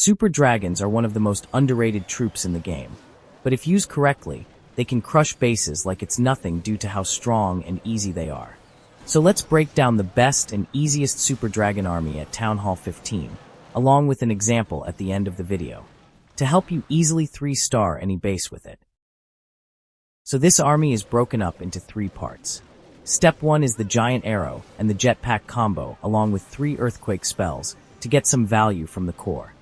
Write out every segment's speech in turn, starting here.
Super dragons are one of the most underrated troops in the game, but if used correctly, they can crush bases like it's nothing due to how strong and easy they are. So let's break down the best and easiest Super Dragon army at Town Hall 15, along with an example at the end of the video, to help you easily 3-star any base with it. So this army is broken up into 3 parts. Step 1 is the Giant Arrow and the Jetpack combo, along with 3 Earthquake spells, to get some value from the core.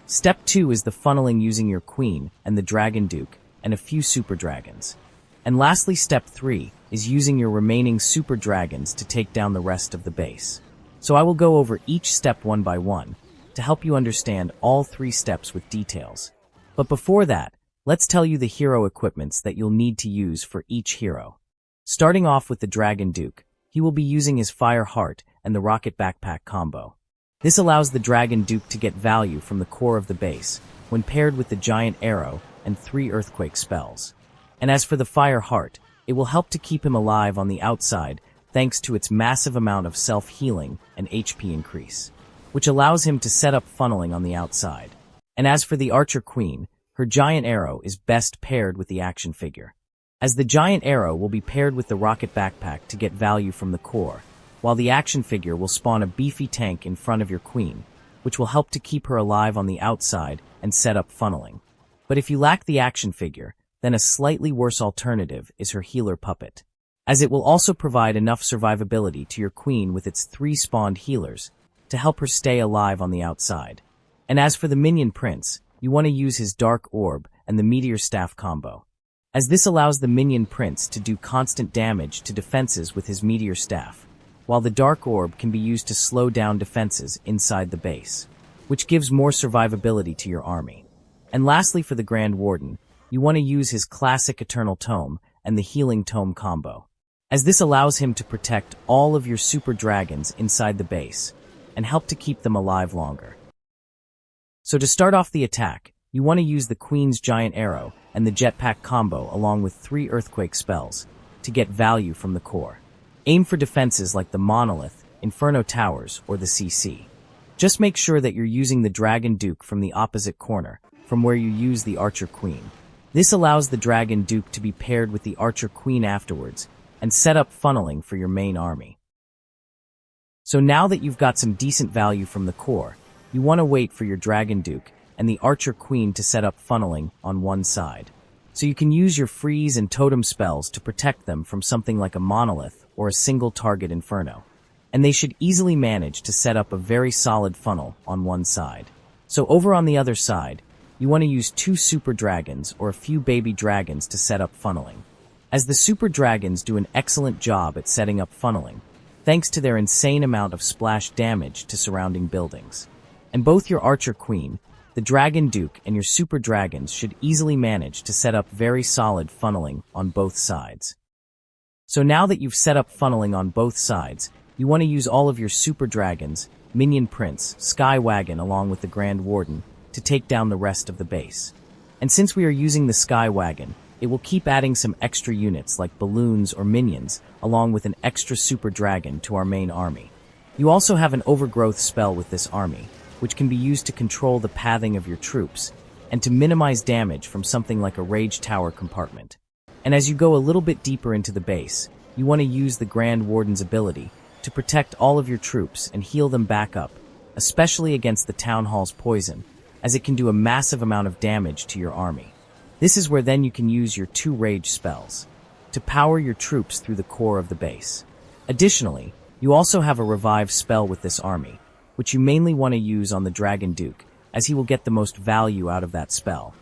Step 2 is the funneling using your Queen and the Dragon Duke and a few Super Dragons. And lastly, Step 3 is using your remaining Super Dragons to take down the rest of the base. So I will go over each step one by one to help you understand all 3 steps with details. But before that, let's tell you the hero equipments that you'll need to use for each hero. Starting off with the Dragon Duke, he will be using his Fire Heart and the Rocket Backpack combo. This allows the Dragon Duke to get value from the core of the base when paired with the Giant Arrow and 3 Earthquake spells. And as for the Fire Heart, it will help to keep him alive on the outside thanks to its massive amount of self-healing and HP increase, which allows him to set up funneling on the outside. And as for the Archer Queen, her Giant Arrow is best paired with the action figure, as the Giant Arrow will be paired with the Rocket Backpack to get value from the core, while the action figure will spawn a beefy tank in front of your Queen, which will help to keep her alive on the outside and set up funneling. But if you lack the action figure, then a slightly worse alternative is her Healer Puppet, as it will also provide enough survivability to your Queen with its 3 spawned healers to help her stay alive on the outside. And as for the Minion Prince, you want to use his Dark Orb and the Meteor Staff combo, as this allows the Minion Prince to do constant damage to defenses with his Meteor Staff, while the Dark Orb can be used to slow down defenses inside the base, which gives more survivability to your army. And lastly, for the Grand Warden, you want to use his classic Eternal Tome and the Healing Tome combo, as this allows him to protect all of your Super Dragons inside the base and help to keep them alive longer. So to start off the attack, you want to use the Queen's Giant Arrow and the Jetpack combo along with 3 Earthquake spells to get value from the core. Aim for defenses like the Monolith, Inferno Towers, or the CC. Just make sure that you're using the Dragon Duke from the opposite corner, from where you use the Archer Queen. This allows the Dragon Duke to be paired with the Archer Queen afterwards and set up funneling for your main army. So now that you've got some decent value from the core, you want to wait for your Dragon Duke and the Archer Queen to set up funneling on one side. So you can use your freeze and totem spells to protect them from something like a Monolith or a single target Inferno. And they should easily manage to set up a very solid funnel on one side. So over on the other side, you want to use 2 Super Dragons or a few Baby Dragons to set up funneling, as the Super Dragons do an excellent job at setting up funneling, thanks to their insane amount of splash damage to surrounding buildings. And both your Archer Queen, the Dragon Duke, and your Super Dragons should easily manage to set up very solid funneling on both sides. So now that you've set up funneling on both sides, you want to use all of your Super Dragons, Minion Prince, Sky Wagon along with the Grand Warden to take down the rest of the base. And since we are using the Sky Wagon, it will keep adding some extra units like balloons or minions along with an extra Super Dragon to our main army. You also have an Overgrowth spell with this army, which can be used to control the pathing of your troops and to minimize damage from something like a Rage Tower compartment. And as you go a little bit deeper into the base, you want to use the Grand Warden's ability to protect all of your troops and heal them back up, especially against the Town Hall's poison, as it can do a massive amount of damage to your army. This is where then you can use your 2 Rage spells to power your troops through the core of the base. Additionally, you also have a Revive spell with this army, which you mainly want to use on the Dragon Duke, as he will get the most value out of that spell.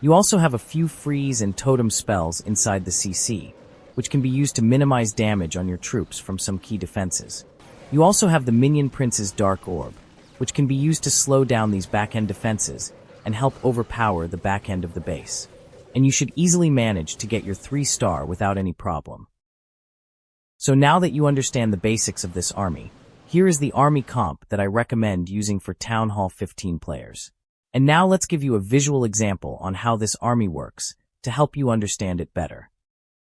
You also have a few freeze and totem spells inside the CC, which can be used to minimize damage on your troops from some key defenses. You also have the Minion Prince's Dark Orb, which can be used to slow down these back-end defenses and help overpower the back end of the base. And you should easily manage to get your 3-star without any problem. So now that you understand the basics of this army, here is the army comp that I recommend using for Town Hall 15 players. And now let's give you a visual example on how this army works to help you understand it better.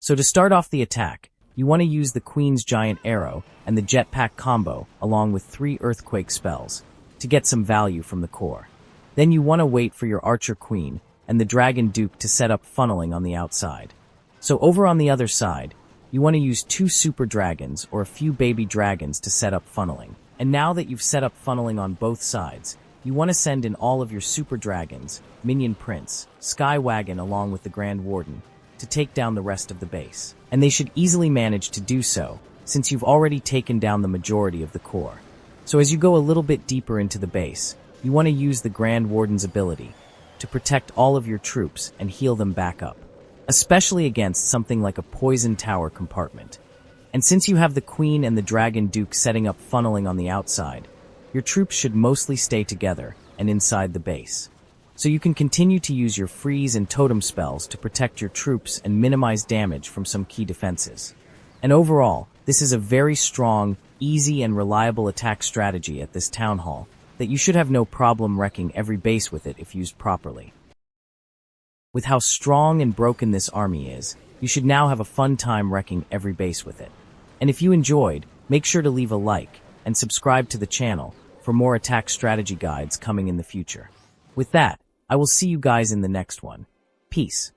So to start off the attack, you want to use the Queen's Giant Arrow and the Jetpack combo along with 3 Earthquake spells to get some value from the core. Then you want to wait for your Archer Queen and the Dragon Duke to set up funneling on the outside. So over on the other side, you want to use 2 super dragons or a few baby dragons to set up funneling. And now that you've set up funneling on both sides, you want to send in all of your super dragons, Minion Prince, Sky Wagon along with the Grand Warden, to take down the rest of the base. And they should easily manage to do so, since you've already taken down the majority of the core. So as you go a little bit deeper into the base, you want to use the Grand Warden's ability to protect all of your troops and heal them back up, especially against something like a poison tower compartment. And since you have the Queen and the Dragon Duke setting up funneling on the outside, your troops should mostly stay together and inside the base. So you can continue to use your freeze and totem spells to protect your troops and minimize damage from some key defenses. And overall, this is a very strong, easy, and reliable attack strategy at this town hall that you should have no problem wrecking every base with it if used properly. With how strong and broken this army is, you should now have a fun time wrecking every base with it. And if you enjoyed, make sure to leave a like and subscribe to the channel for more attack strategy guides coming in the future. With that, I will see you guys in the next one. Peace.